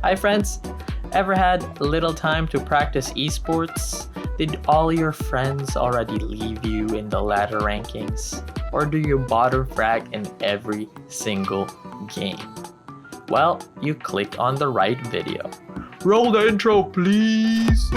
Hi friends, ever had little time to practice esports? Did all your friends already leave you in the ladder rankings? Or do you bottom frag in every single game? Well, you clicked on the right video. Roll the intro, please!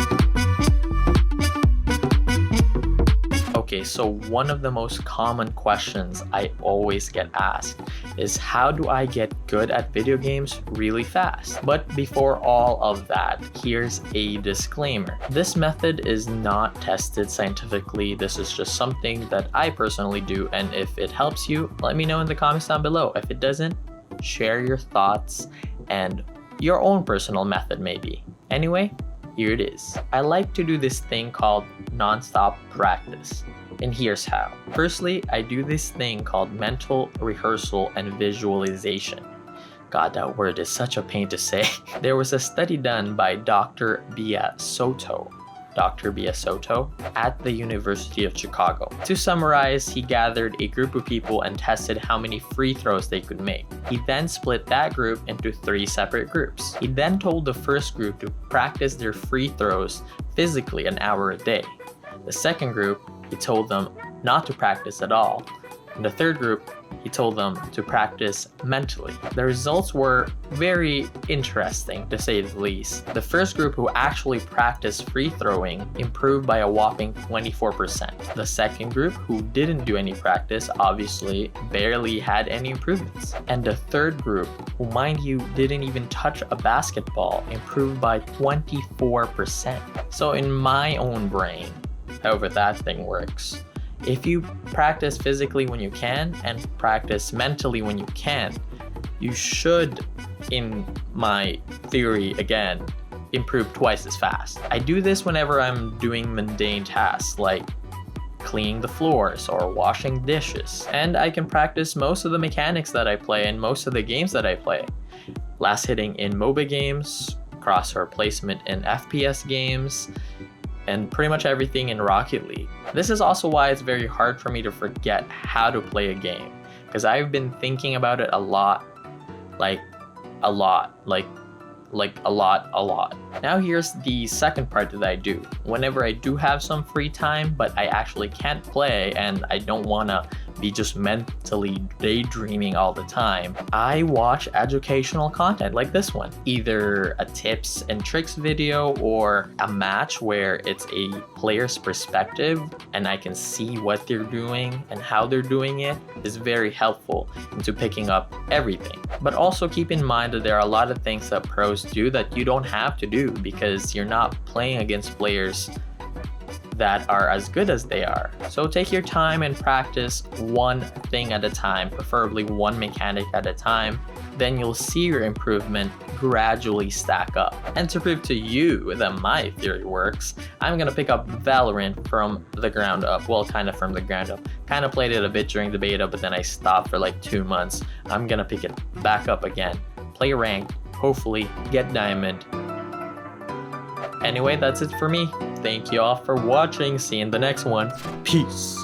Okay, so one of the most common questions I always get asked is how do I get good at video games really fast? But before all of that, here's a disclaimer. This method is not tested scientifically. This is just something that I personally do, and if it helps you, let me know in the comments down below. If it doesn't, share your thoughts and your own personal method maybe. Anyway, here it is. I like to do this thing called non-stop practice. And here's how. Firstly, I do this thing called mental rehearsal and visualization. God, that word is such a pain to say. There was a study done by Dr. Bia Soto at the University of Chicago. To summarize, he gathered a group of people and tested how many free throws they could make. He then split that group into 3 separate groups. He then told the first group to practice their free throws physically an hour a day. The second group, he told them not to practice at all. And the third group, he told them to practice mentally. The results were very interesting, to say the least. The first group who actually practiced free throwing improved by a whopping 24%. The second group, who didn't do any practice, obviously barely had any improvements. And the third group, who mind you didn't even touch a basketball, improved by 24%. So in my own brain, however that thing works, if you practice physically when you can and practice mentally when you can, you should, in my theory again, improve twice as fast. I do this whenever I'm doing mundane tasks like cleaning the floors or washing dishes, and I can practice most of the mechanics that I play and most of the games that I play. Last hitting in MOBA games, crosshair placement in FPS games, and pretty much everything in Rocket League. This is also why it's very hard for me to forget how to play a game, because I've been thinking about it a lot. Now here's the second part that I do. Whenever I do have some free time, but I actually can't play and I don't wanna be just mentally daydreaming all the time, I watch educational content like this one. Either a tips and tricks video or a match where it's a player's perspective and I can see what they're doing and how they're doing it is very helpful into picking up everything. But also keep in mind that there are a lot of things that pros do that you don't have to do because you're not playing against players that are as good as they are. So take your time and practice one thing at a time, preferably one mechanic at a time. Then you'll see your improvement gradually stack up. And to prove to you that my theory works, I'm gonna pick up Valorant from the ground up. Well, kind of from the ground up. Kind of played it a bit during the beta, but then I stopped for like 2 months. I'm gonna pick it back up again. Play ranked, hopefully get diamond. Anyway, that's it for me. Thank you all for watching. See you in the next one. Peace.